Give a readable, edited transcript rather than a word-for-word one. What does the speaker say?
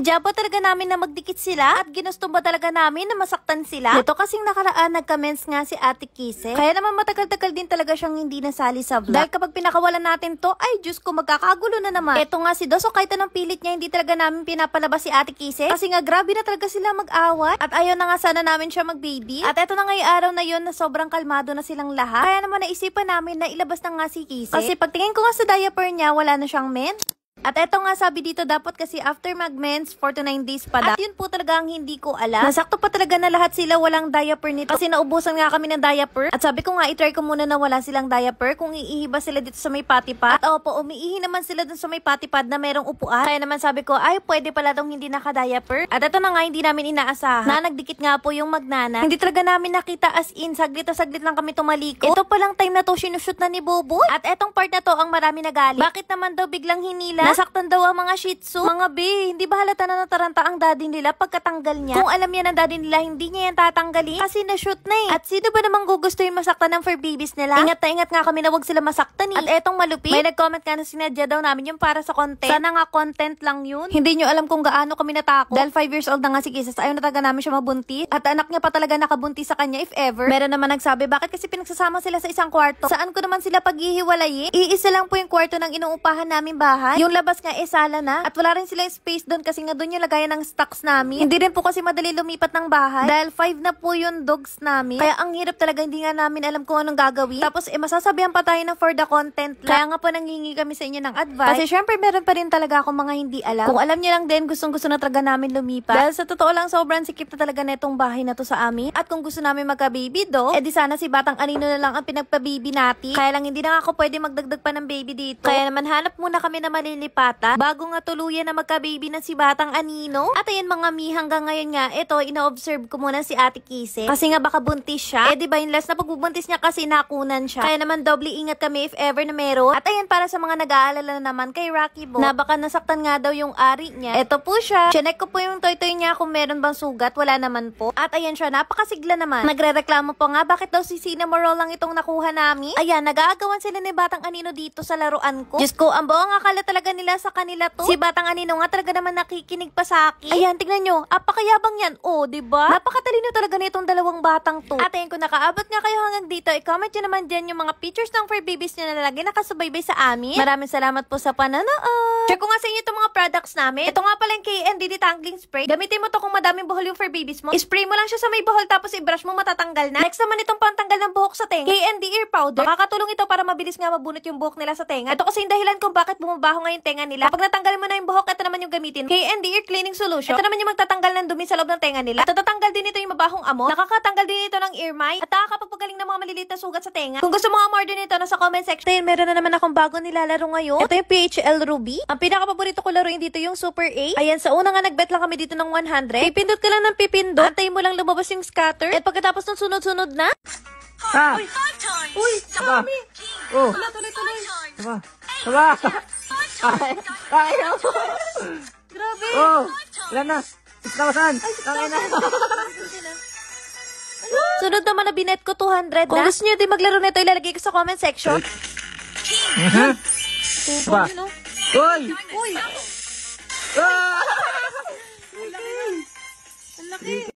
Sinadya ba talaga namin na magdikit sila? At ginusto ba talaga namin na masaktan sila? Ito kasing nakaraan nag-comments nga si Ate Kise. Kaya naman matagal-tagal din talaga siyang hindi nasali sa vlog. Dahil kapag pinakawalan natin to, ay Diyos ko, magkakagulo na naman. Ito nga si Doso, kahit anong pilit niya, hindi talaga namin pinapalabas si Ate Kise. Kasi nga grabe na talaga sila mag-away. At ayaw na nga sana namin siya mag-baby. At eto na nga yung araw na yun na sobrang kalmado na silang lahat. Kaya naman naisipan namin na ilabas na nga si Kise. Kasi pagtingin ko nga sa diaper niya, wala na siyang men. At eto nga sabi dito, dapat kasi after mag-mens 4 to 9 days pa daw. At yun po talaga ang hindi ko alam. Nasakto pa talaga na lahat sila walang diaper nito. Kasi naubusan nga kami ng diaper. At sabi ko nga, itry ko muna na wala silang diaper kung iihiba sila dito sa may potty pad. At opo, umiihi naman sila dun sa may potty pad na merong upuan. Kaya naman sabi ko, ay pwede pala tong hindi naka-diaper. At eto na nga, hindi namin inaasahan na nagdikit nga po yung magnana. Hindi talaga namin nakita, as in, saglit na saglit lang kami tumaliko. Ito palang time na to, sinushoot na ni Bobo. At etong part na to ang marami nagalit. Bakit naman daw biglang hinila? Nasaktan daw ang mga shih tzu. Mga be, hindi ba halata na nataranta ang daddy nila pagkatanggal niya? Kung alam niya ng daddy nila, hindi niya yan tatanggalin. Kasi na-shoot na eh. At sino ba namang gugusto yung masaktan ng fur babies nila? Ingat na ingat nga kami na wag sila masaktan eh. At etong malupit, may nag-comment nga na sinadya daw namin yung para sa content. Sana nga content lang yun. Hindi nyo alam kung gaano kami natakot. Dahil 5 years old na nga si Kisses, ayaw na talaga namin siya mabuntis. At anak niya pa talaga nakabuntis sa kanya if ever. Meron naman nagsabi, bakit kasi pinagsasama sila sa isang kwarto? Saan ko naman sila paghihiwalayin? Iisa lang po yung kwarto ng inuupahan namin bahay. Yung labas nga sala na. At wala rin sila space doon kasi nga doon yung lagayan ng stocks namin. Hindi rin po kasi madali lumipat ng bahay. Dahil 5 na po yung dogs namin. Kaya ang hirap talaga, hindi nga namin alam kung anong gagawin. Tapos masasabihan pa tayo na for the content lang. Kaya nga po nanghingi kami sa inyo ng advice. Kasi syempre meron pa rin talaga akong mga hindi alam. Kung alam niyo lang din, gustong-gusto na talaga namin lumipat. Dahil sa totoo lang, sobrang sikip na talaga netong bahay na to sa amin. At kung gusto namin magka-baby do, edi sana si Batang Anino na lang ang pinagpa-baby natin. Kaya lang hindi na ako pwede magdagdag pa ng baby dito. Kaya naman hanap muna kami na malilipatan bago nga tuluyan na magka-baby na si Batang Anino. At ayun mga mi, hanggang ngayon nga, ito, ina-observe ko muna si Ate Kise. Kasi nga baka buntis siya. Eh, diba yung last na pagbubuntis niya kasi nakunan siya. Kaya naman doble ingat kami if ever na meron. At ayun, para sa mga nag-aalala naman kay Rocky Bo, na baka nasaktan nga daw yung ari niya. Ito po siya. Chinek ko po yung toy-toy niya kung meron bang sugat. Wala naman po. At ayan siya, napakasigla naman. Nagre-reklamo po nga, bakit daw si Cinnamoroll lang itong nakuha namin? Ayan, nag-aagawan sila ni Batang Anino dito sa laruan ko. Diyos ko, ang buong akala talaga nila sa kanila to. Si Batang Anino nga talaga naman nakikinig pa sa akin. Ayan, tignan nyo. Apakayabang yan. Oh, diba? Napakatalino talaga nitong dalawang batang to. At ayun, kung nakaabot nga kayo hanggang dito, i-comment nyo naman dyan yung mga pictures ng fur babies nyo na lagi nakasubaybay sa amin. Maraming salamat po sa panonood. Share ko nga sa inyo itong mga products namin. Ito nga pala yung KND Detangling Spray. Gamitin mo to kung madaming buhol yung fur babies mo. I-spray mo lang siya sa may buhol tapos i-brush mo, matatanggal na. Next naman itong pantanggal ng buhok sa tenga. KND Ear Powder. Makakatulong ito para mabilis nga mabunot yung buhok nila sa tenga. Ito kasi yung dahilan kung bakit bumabaho nga yung tenga nila. Kapag natanggal mo na yung buhok, ito naman yung gamitin. KND Ear Cleaning Solution. Ito naman yung magtatanggal ng dumi sa loob ng tenga nila. At tatatanggal din ito yung mabahong amo. Nakakatanggal din ito ng ear mite. At nakakapagpagaling ng mga maliliit na sugat sa tenga. Kung gusto mo umorder nito, nasa comment section. Ayun, meron na naman akong bago nilalaro ngayon. Ito yung PHL Ruby. Ang pinaka-paborito ko laruin dito yung Super 8. Ayan, sa una nga nagbet lang kami dito ng 100. Pipindot ka lang ng pipindot. Antayin mo lang lumabas yung scatter. At pagkatapos ng sunod-sunod na. Ah! Uy! Kami! Oh! Tuloy-tuloy! Tama! Tama! Ayaw! Grabe! Oh! Ilan na? 6,000! Tangin na! Sunod naman na binet ko 200 Kung gusto nyo din maglaro nito, ilalagay ko sa comment section. Ba? Uy! Uy! Ah! Ang laki!